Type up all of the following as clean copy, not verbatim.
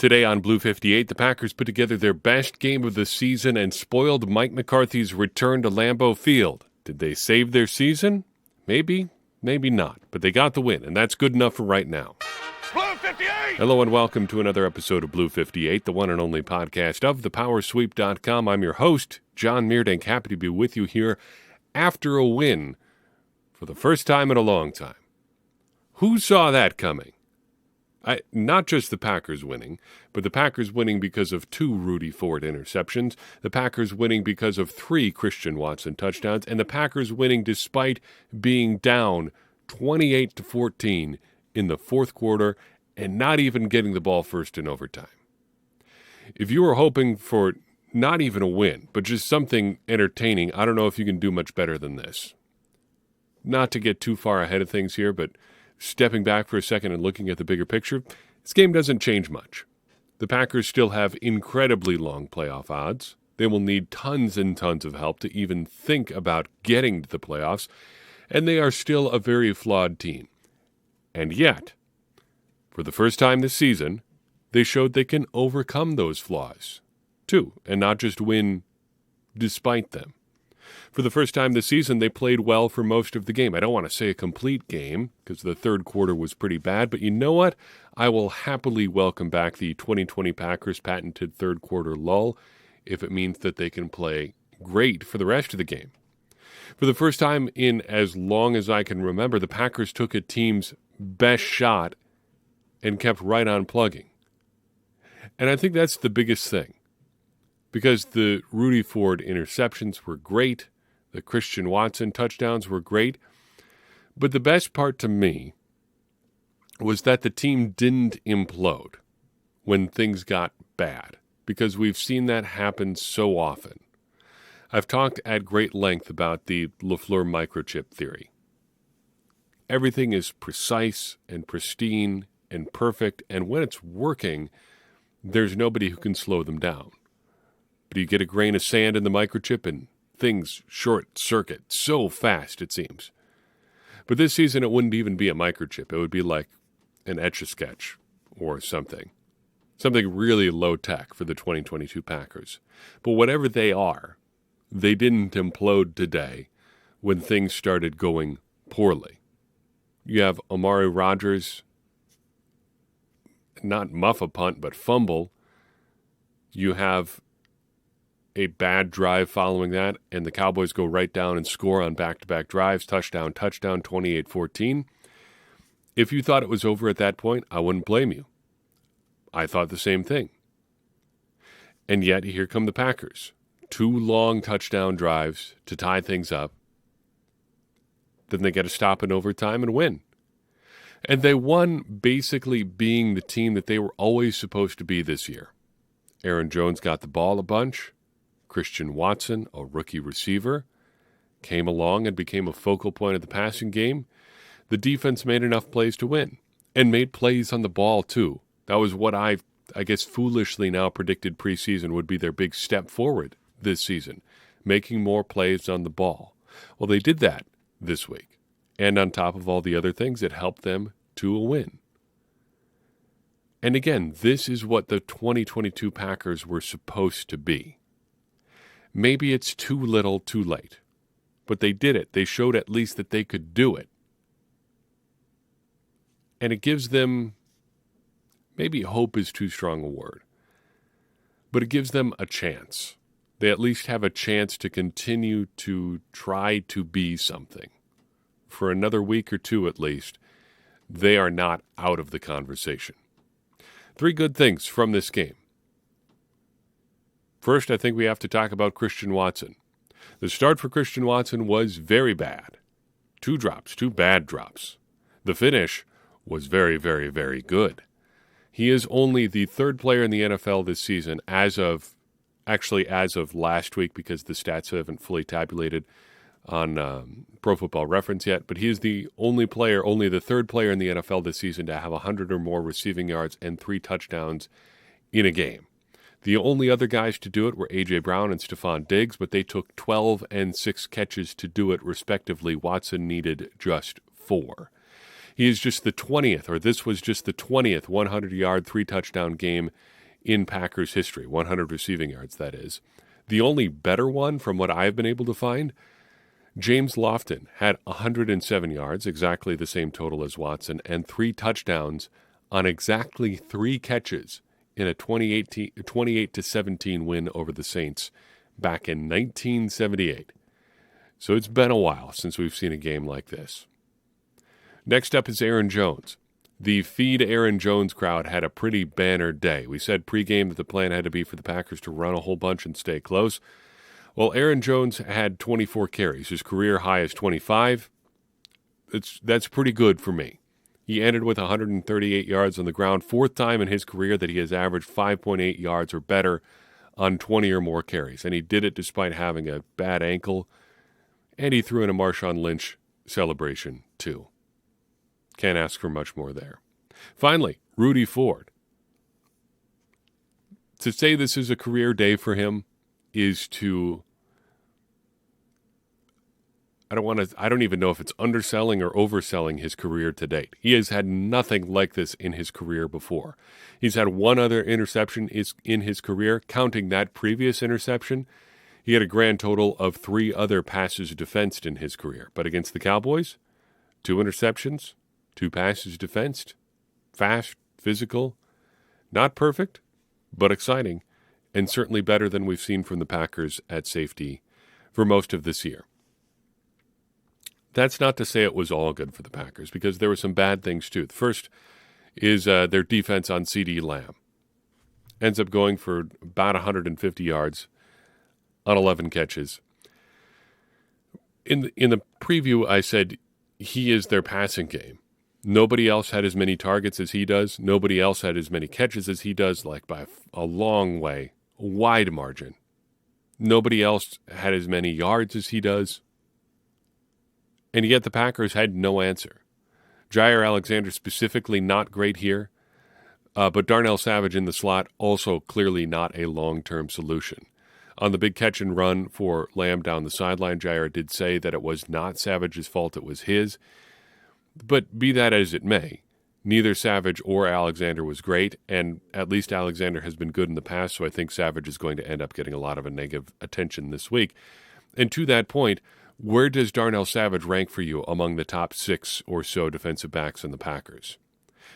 Today on Blue 58, the Packers put together their best game of the season and spoiled Mike McCarthy's return to Lambeau Field. Did they save their season? Maybe, maybe not. But they got the win, and that's good enough for right now. Blue 58! Hello and welcome to another episode of Blue 58, the one and only podcast of thepowersweep.com. I'm your host, John Meerdink. Happy to be with you here after a win for the first time in a long time. Who saw that coming? Not just the Packers winning, but the Packers winning because of 2 Rudy Ford interceptions, the Packers winning because of 3 Christian Watson touchdowns, and the Packers winning despite being down 28-14 in the fourth quarter and not even getting the ball first in overtime. If you were hoping for not even a win, but just something entertaining, I don't know if you can do much better than this. Not to get too far ahead of things here, but stepping back for a second and looking at the bigger picture, this game doesn't change much. The Packers still have incredibly long playoff odds. They will need tons and tons of help to even think about getting to the playoffs, and they are still a very flawed team. And yet, for the first time this season, they showed they can overcome those flaws, too, and not just win despite them. For the first time this season, they played well for most of the game. I don't want to say a complete game because the third quarter was pretty bad, but you know what? I will happily welcome back the 2020 Packers patented third quarter lull if it means that they can play great for the rest of the game. For the first time in as long as I can remember, the Packers took a team's best shot and kept right on plugging. And I think that's the biggest thing because the Rudy Ford interceptions were great. The Christian Watson touchdowns were great. But the best part to me was that the team didn't implode when things got bad, because we've seen that happen so often. I've talked at great length about the LaFleur microchip theory. Everything is precise and pristine and perfect, and when it's working, there's nobody who can slow them down. But you get a grain of sand in the microchip and things short circuit so fast, it seems. But this season, it wouldn't even be a microchip. It would be like an Etch-a-Sketch or something. Something really low-tech for the 2022 Packers. But whatever they are, they didn't implode today when things started going poorly. You have Amari Rogers, not muff a punt, but fumble. You have a bad drive following that, and the Cowboys go right down and score on back-to-back drives, touchdown, 28-14. If you thought it was over at that point, I wouldn't blame you. I thought the same thing. And yet, here come the Packers. 2 long touchdown drives to tie things up. Then they get a stop in overtime and win. And they won basically being the team that they were always supposed to be this year. Aaron Jones got the ball a bunch. Christian Watson, a rookie receiver, came along and became a focal point of the passing game. The defense made enough plays to win and made plays on the ball, too. That was what I guess foolishly now predicted preseason would be their big step forward this season, making more plays on the ball. Well, they did that this week. And on top of all the other things, it helped them to a win. And again, this is what the 2022 Packers were supposed to be. Maybe it's too little, too late. But they did it. They showed at least that they could do it. And it gives them, maybe hope is too strong a word, but it gives them a chance. They at least have a chance to continue to try to be something. For another week or two at least, they are not out of the conversation. 3 good things from this game. First, I think we have to talk about Christian Watson. The start for Christian Watson was very bad. 2 drops, 2 bad drops. The finish was very, very, very good. He is only the 3rd player in the NFL this season as of last week, because the stats haven't fully tabulated on Pro Football Reference yet, but he is the only the 3rd player in the NFL this season to have 100 or more receiving yards and 3 touchdowns in a game. The only other guys to do it were A.J. Brown and Stephon Diggs, but they took 12 and 6 catches to do it, respectively. Watson needed just 4. He is just the 20th, or this was just the 20th 100-yard, 3-touchdown game in Packers history, 100 receiving yards, that is. The only better one from what I've been able to find, James Lofton had 107 yards, exactly the same total as Watson, and 3 touchdowns on exactly 3 catches in a 28-17 win over the Saints back in 1978. So it's been a while since we've seen a game like this. Next up is Aaron Jones. The Feed Aaron Jones crowd had a pretty banner day. We said pregame that the plan had to be for the Packers to run a whole bunch and stay close. Well, Aaron Jones had 24 carries. His career high is 25. That's pretty good for me. He ended with 138 yards on the ground, 4th time in his career that he has averaged 5.8 yards or better on 20 or more carries. And he did it despite having a bad ankle. And he threw in a Marshawn Lynch celebration, too. Can't ask for much more there. Finally, Rudy Ford. To say this is a career day for him is to... I don't even know if it's underselling or overselling his career to date. He has had nothing like this in his career before. He's had one other interception in his career. Counting that previous interception, he had a grand total of 3 other passes defensed in his career. But against the Cowboys, 2 interceptions, 2 passes defensed, fast, physical, not perfect, but exciting, and certainly better than we've seen from the Packers at safety for most of this year. That's not to say it was all good for the Packers, because there were some bad things too. The first is their defense on CeeDee Lamb. Ends up going for about 150 yards on 11 catches. In the preview, I said he is their passing game. Nobody else had as many targets as he does. Nobody else had as many catches as he does, like by a long way, a wide margin. Nobody else had as many yards as he does. And yet the Packers had no answer. Jair Alexander specifically not great here, but Darnell Savage in the slot also clearly not a long-term solution. On the big catch and run for Lamb down the sideline, Jair did say that it was not Savage's fault, it was his. But be that as it may, neither Savage or Alexander was great, and at least Alexander has been good in the past, so I think Savage is going to end up getting a lot of a negative attention this week. And to that point, where does Darnell Savage rank for you among the top 6 or so defensive backs in the Packers?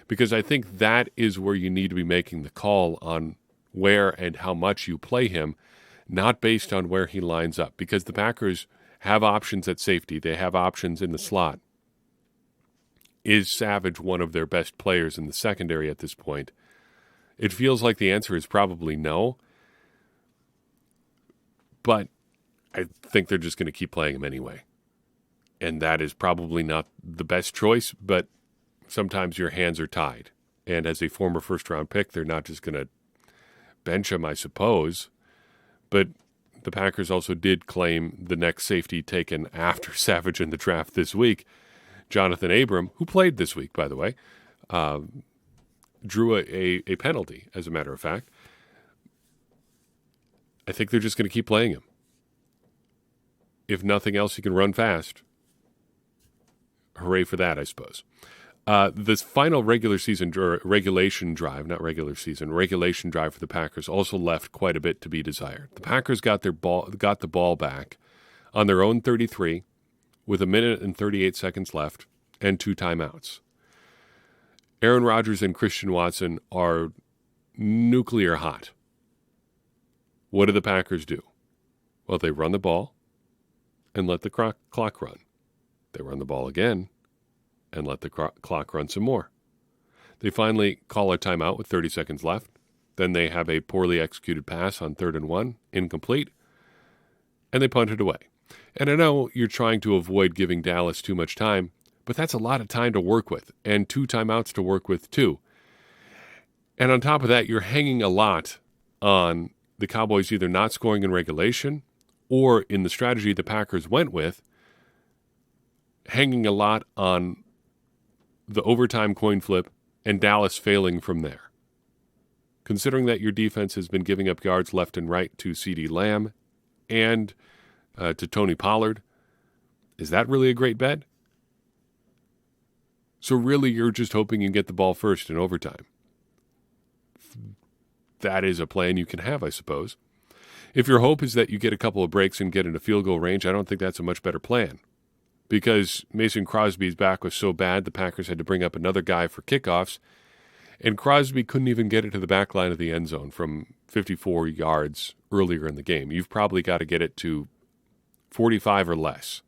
Because I think that is where you need to be making the call on where and how much you play him, not based on where he lines up. Because the Packers have options at safety. They have options in the slot. Is Savage one of their best players in the secondary at this point? It feels like the answer is probably no. But I think they're just going to keep playing him anyway. And that is probably not the best choice, but sometimes your hands are tied. And as a former first-round pick, they're not just going to bench him, I suppose. But the Packers also did claim the next safety taken after Savage in the draft this week, Jonathan Abram, who played this week, by the way, drew a penalty, as a matter of fact. I think they're just going to keep playing him. If nothing else, he can run fast. Hooray for that, I suppose. This final regulation drive for the Packers also left quite a bit to be desired. The Packers got the ball back on their own 33 with 1 minute and 38 seconds left and 2 timeouts. Aaron Rodgers and Christian Watson are nuclear hot. What do the Packers do? Well, they run the ball and let the clock run. They run the ball again and let the clock run some more. They finally call a timeout with 30 seconds left. Then they have a poorly executed pass on 3rd and 1, incomplete, and they punt it away. And I know you're trying to avoid giving Dallas too much time, but that's a lot of time to work with, and 2 timeouts to work with too. And on top of that, you're hanging a lot on the Cowboys either not scoring in regulation or in the strategy the Packers went with, hanging a lot on the overtime coin flip and Dallas failing from there. Considering that your defense has been giving up yards left and right to CeeDee Lamb and to Tony Pollard, is that really a great bet? So really, you're just hoping you get the ball first in overtime. That is a plan you can have, I suppose. If your hope is that you get a couple of breaks and get into field goal range, I don't think that's a much better plan. Because Mason Crosby's back was so bad, the Packers had to bring up another guy for kickoffs, and Crosby couldn't even get it to the back line of the end zone from 54 yards earlier in the game. You've probably got to get it to 45 or less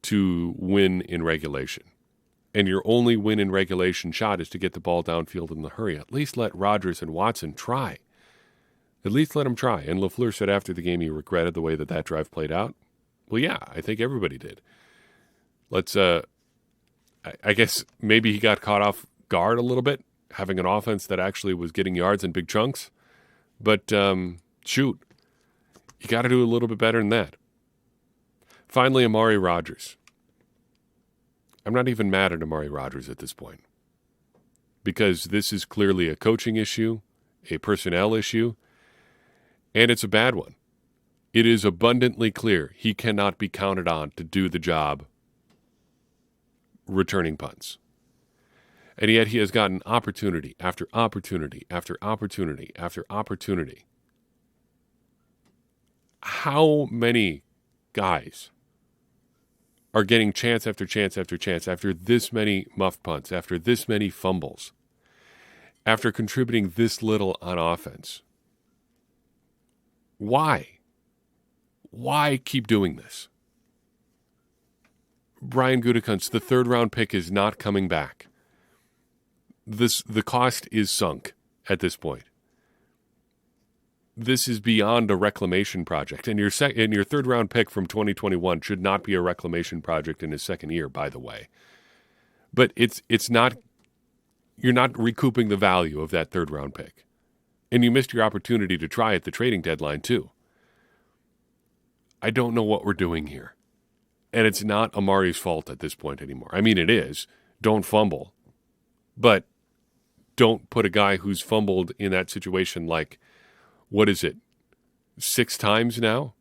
to win in regulation. And your only win in regulation shot is to get the ball downfield in the hurry. At least let Rogers and Watson try. At least let them try. And LaFleur said after the game he regretted the way that drive played out. Well, yeah, I think everybody did. I guess maybe he got caught off guard a little bit, having an offense that actually was getting yards in big chunks. But, shoot, you got to do a little bit better than that. Finally, Amari Rogers. I'm not even mad at Amari Rogers at this point, because this is clearly a coaching issue, a personnel issue, and it's a bad one. It is abundantly clear he cannot be counted on to do the job returning punts. And yet he has gotten opportunity after opportunity after opportunity after opportunity. How many guys are getting chance after chance after chance after this many muff punts, after this many fumbles, after contributing this little on offense? Why? Why keep doing this? Brian Gutekunst, the third-round pick, is not coming back. The cost is sunk at this point. This is beyond a reclamation project. And your third-round pick from 2021 should not be a reclamation project in his second year, by the way. But it's not. You're not recouping the value of that third-round pick. And you missed your opportunity to try at the trading deadline, too. I don't know what we're doing here. And it's not Amari's fault at this point anymore. I mean, it is. Don't fumble. But don't put a guy who's fumbled in that situation like, what is it, 6 times now?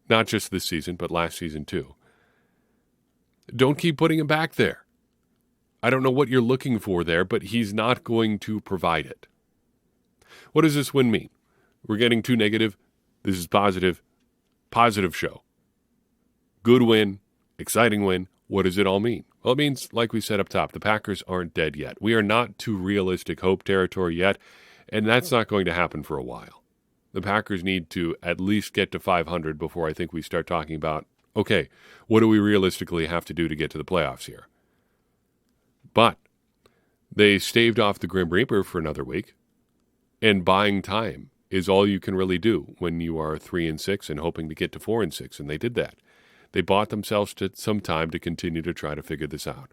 Not just this season, but last season too. Don't keep putting him back there. I don't know what you're looking for there, but he's not going to provide it. What does this win mean? We're getting too negative. This is positive. Positive show. Good win. Exciting win. What does it all mean? Well, it means, like we said up top, the Packers aren't dead yet. We are not to realistic hope territory yet, and that's not going to happen for a while. The Packers need to at least get to 500 before I think we start talking about, okay, what do we realistically have to do to get to the playoffs here? But they staved off the Grim Reaper for another week, and buying time is all you can really do when you are 3-6 and hoping to get to 4-6, and they did that. They bought themselves some time to continue to try to figure this out.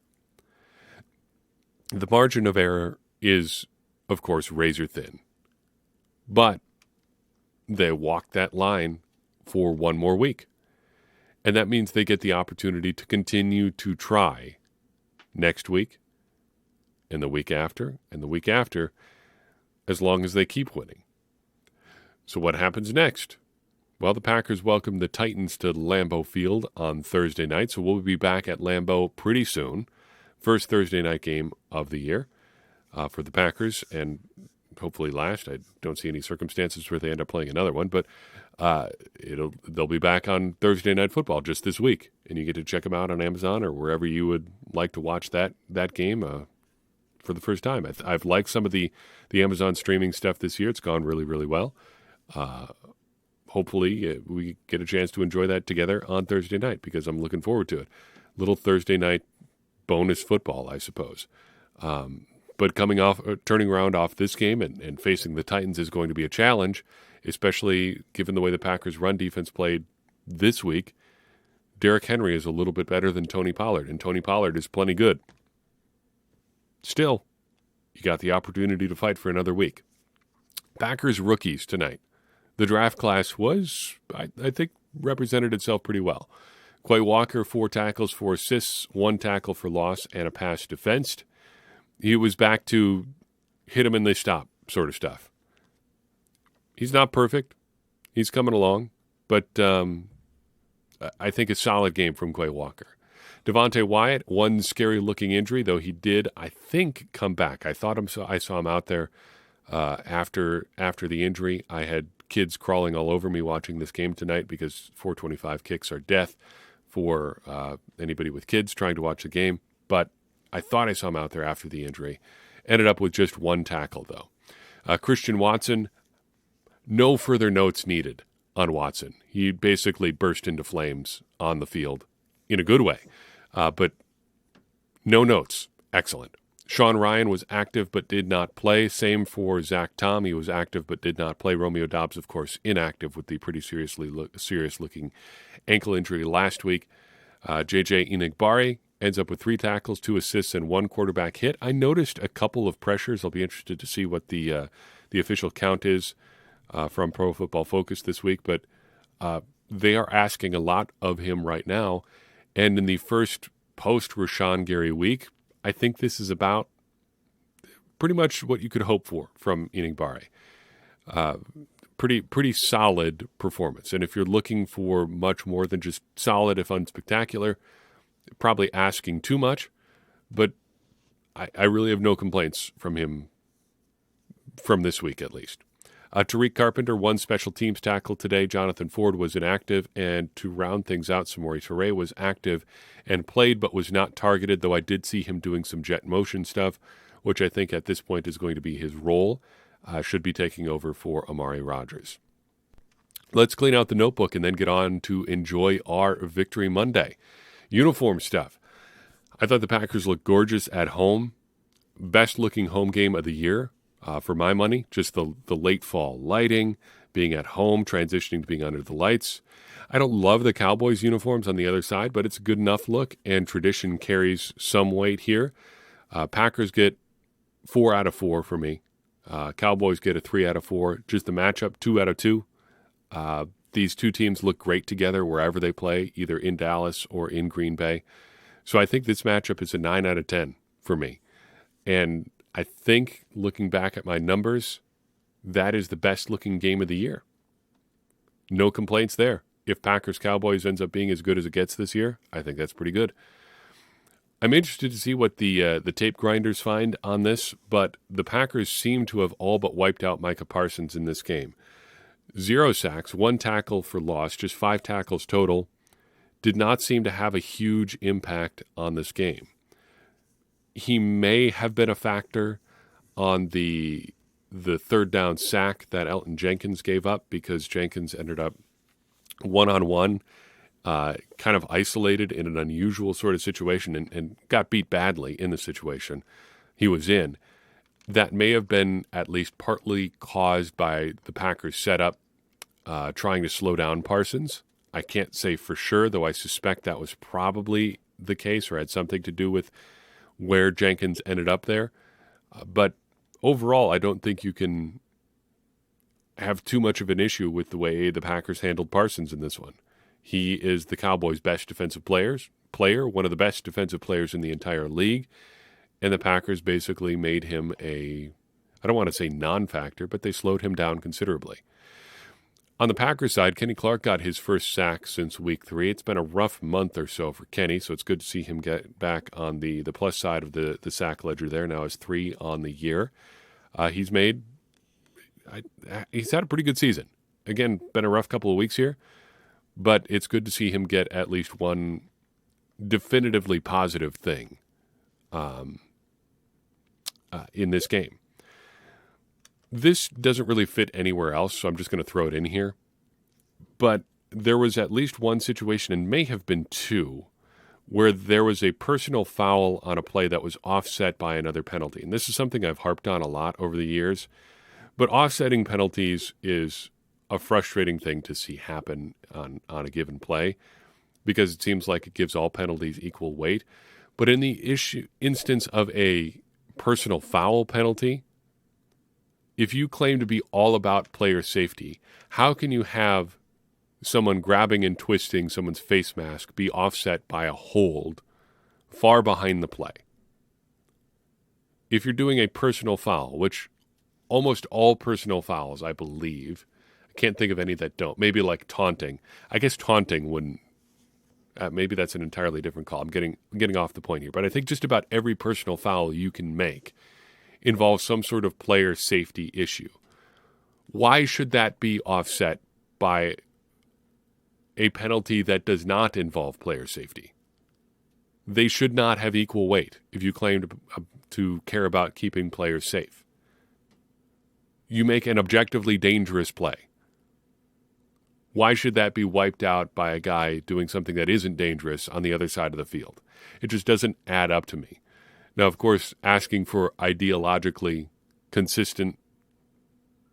The margin of error is, of course, razor thin. But they walked that line for one more week. And that means they get the opportunity to continue to try next week, and the week after, and the week after, as long as they keep winning. So what happens next? Well, the Packers welcome the Titans to Lambeau Field on Thursday night, so we'll be back at Lambeau pretty soon. First Thursday night game of the year for the Packers, and hopefully last. I don't see any circumstances where they end up playing another one, but they'll be back on Thursday Night Football just this week, and you get to check them out on Amazon or wherever you would like to watch that game for the first time. I've liked some of the Amazon streaming stuff this year. It's gone really, really well. Hopefully we get a chance to enjoy that together on Thursday night because I'm looking forward to it. Little Thursday night bonus football, I suppose. But turning around off this game and facing the Titans is going to be a challenge, especially given the way the Packers' run defense played this week. Derrick Henry is a little bit better than Tony Pollard, and Tony Pollard is plenty good. Still, you got the opportunity to fight for another week. Packers rookies tonight. The draft class was, I think, represented itself pretty well. Quay Walker, 4 tackles, 4 assists, 1 tackle for loss, and a pass defensed. He was back to hit him and they stop sort of stuff. He's not perfect. He's coming along. But I think a solid game from Quay Walker. Devontae Wyatt, one scary-looking injury, though he did, I think, come back. I saw him out there after the injury. I had kids crawling all over me watching this game tonight because 425 kicks are death for anybody with kids trying to watch the game. But I thought I saw him out there after the injury. Ended up with just one tackle, though. Christian Watson, no further notes needed on Watson. He basically burst into flames on the field in a good way. But no notes. Excellent. Sean Ryan was active but did not play. Same for Zach Tom. He was active but did not play. Romeo Doubs, of course, inactive with the pretty serious-looking ankle injury last week. J.J. Enigbari ends up with 3 tackles, 2 assists, and 1 quarterback hit. I noticed a couple of pressures. I'll be interested to see what the official count is from Pro Football Focus this week. But they are asking a lot of him right now. And in the first post-Rashawn Gary week, I think this is about pretty much what you could hope for from Enigbari. Pretty solid performance. And if you're looking for much more than just solid, if unspectacular, probably asking too much. But I really have no complaints from him from this week at least. Tariq Carpenter, one special teams tackle today. Jonathan Ford was inactive. And to round things out, Samori Toure was active and played but was not targeted, though I did see him doing some jet motion stuff, which I think at this point is going to be his role. Should be taking over for Amari Rogers. Let's clean out the notebook and then get on to enjoy our Victory Monday. Uniform stuff. I thought the Packers looked gorgeous at home. Best looking home game of the year. For my money, just the late fall lighting, being at home, transitioning to being under the lights. I don't love the Cowboys uniforms on the other side, but it's a good enough look, and tradition carries some weight here. Packers get 4 out of 4 for me. Cowboys get a 3 out of 4. Just the matchup, 2 out of 2. These two teams look great together wherever they play, either in Dallas or in Green Bay. So I think this matchup is a 9 out of 10 for me. And I think, looking back at my numbers, that is the best-looking game of the year. No complaints there. If Packers-Cowboys ends up being as good as it gets this year, I think that's pretty good. I'm interested to see what the tape grinders find on this, but the Packers seem to have all but wiped out Micah Parsons in this game. 0 sacks, 1 tackle for loss, just 5 tackles total. Did not seem to have a huge impact on this game. He may have been a factor on the third down sack that Elton Jenkins gave up because Jenkins ended up one-on-one, kind of isolated in an unusual sort of situation and got beat badly in the situation he was in. That may have been at least partly caused by the Packers setup trying to slow down Parsons. I can't say for sure, though I suspect that was probably the case or had something to do with where Jenkins ended up there. But overall, I don't think you can have too much of an issue with the way the Packers handled Parsons in this one. He is the Cowboys' best defensive player, one of the best defensive players in the entire league, and the Packers basically made him I don't want to say non-factor, but they slowed him down considerably. On the Packers side, Kenny Clark got his first sack since week 3. It's been a rough month or so for Kenny, so it's good to see him get back on the plus side of the sack ledger there. Now has 3 on the year. He's had a pretty good season. Again, been a rough couple of weeks here, but it's good to see him get at least one definitively positive thing in this game. This doesn't really fit anywhere else, so I'm just going to throw it in here. But there was at least one situation, and may have been 2, where there was a personal foul on a play that was offset by another penalty. And this is something I've harped on a lot over the years. But offsetting penalties is a frustrating thing to see happen on a given play because it seems like it gives all penalties equal weight. But in the instance of a personal foul penalty, if you claim to be all about player safety, how can you have someone grabbing and twisting someone's face mask be offset by a hold far behind the play? If you're doing a personal foul, which almost all personal fouls, I believe, I can't think of any that don't. Maybe like taunting. I guess taunting wouldn't Maybe that's an entirely different call. I'm getting off the point here. But I think just about every personal foul you can make involves some sort of player safety issue. Why should that be offset by a penalty that does not involve player safety? They should not have equal weight if you claim to care about keeping players safe. You make an objectively dangerous play. Why should that be wiped out by a guy doing something that isn't dangerous on the other side of the field? It just doesn't add up to me. Now, of course, asking for ideologically consistent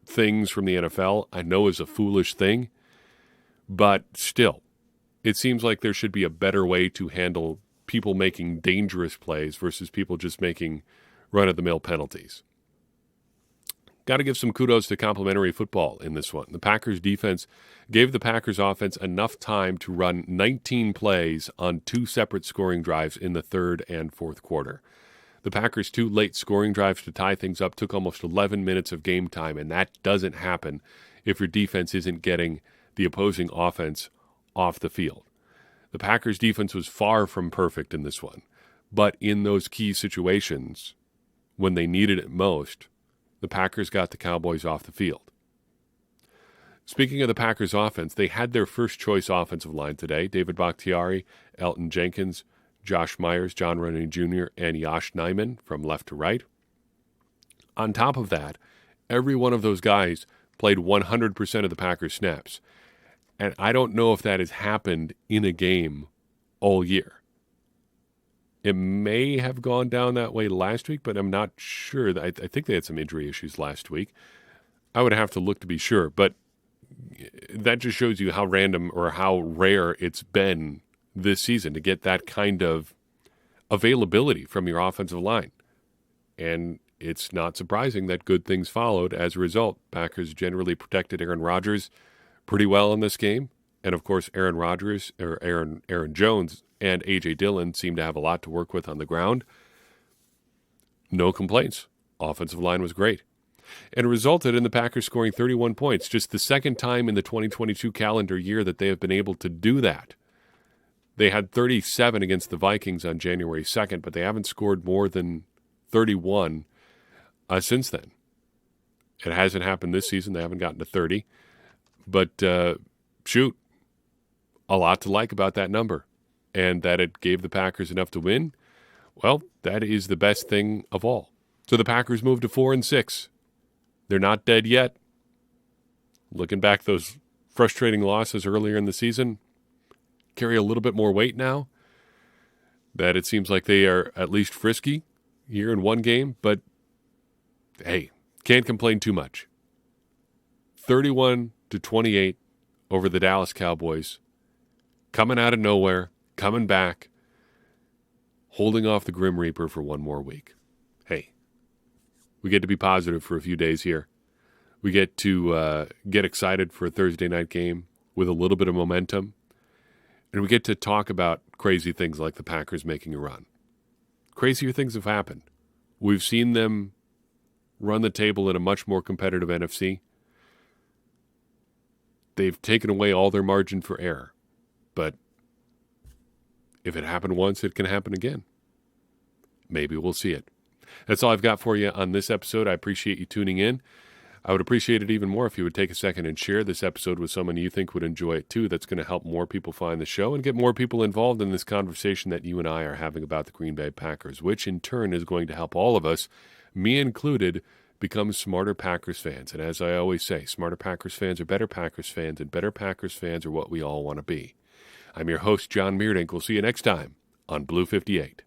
things from the NFL, I know is a foolish thing, but still, it seems like there should be a better way to handle people making dangerous plays versus people just making run-of-the-mill penalties. Got to give some kudos to complimentary football in this one. The Packers defense gave the Packers offense enough time to run 19 plays on 2 separate scoring drives in the third and fourth quarter. The Packers' 2 late scoring drives to tie things up took almost 11 minutes of game time, and that doesn't happen if your defense isn't getting the opposing offense off the field. The Packers' defense was far from perfect in this one, but in those key situations, when they needed it most, the Packers got the Cowboys off the field. Speaking of the Packers offense, they had their first choice offensive line today. David Bakhtiari, Elton Jenkins, Josh Myers, John Runyan Jr., and Yosh Nijman from left to right. On top of that, every one of those guys played 100% of the Packers snaps. And I don't know if that has happened in a game all year. It may have gone down that way last week, but I'm not sure. I think they had some injury issues last week. I would have to look to be sure, but that just shows you how random or how rare it's been this season to get that kind of availability from your offensive line. And it's not surprising that good things followed as a result. Packers generally protected Aaron Rodgers pretty well in this game. And of course, Aaron Jones and A.J. Dillon seem to have a lot to work with on the ground. No complaints. Offensive line was great. And it resulted in the Packers scoring 31 points, just the second time in the 2022 calendar year that they have been able to do that. They had 37 against the Vikings on January 2nd, but they haven't scored more than 31 since then. It hasn't happened this season. They haven't gotten to 30. But, shoot, a lot to like about that number. And that it gave the Packers enough to win, well, that is the best thing of all. So the Packers moved to 4-6. They're not dead yet. Looking back, those frustrating losses earlier in the season carry a little bit more weight now. That it seems like they are at least frisky here in one game. But, hey, can't complain too much. 31-28 over the Dallas Cowboys. Coming out of nowhere. Coming back, holding off the Grim Reaper for one more week. Hey, we get to be positive for a few days here. We get to get excited for a Thursday night game with a little bit of momentum. And we get to talk about crazy things like the Packers making a run. Crazier things have happened. We've seen them run the table in a much more competitive NFC. They've taken away all their margin for error. But if it happened once, it can happen again. Maybe we'll see it. That's all I've got for you on this episode. I appreciate you tuning in. I would appreciate it even more if you would take a second and share this episode with someone you think would enjoy it too. That's going to help more people find the show and get more people involved in this conversation that you and I are having about the Green Bay Packers, which in turn is going to help all of us, me included, become smarter Packers fans. And as I always say, smarter Packers fans are better Packers fans, and better Packers fans are what we all want to be. I'm your host, John Meerdink. We'll see you next time on Blue 58.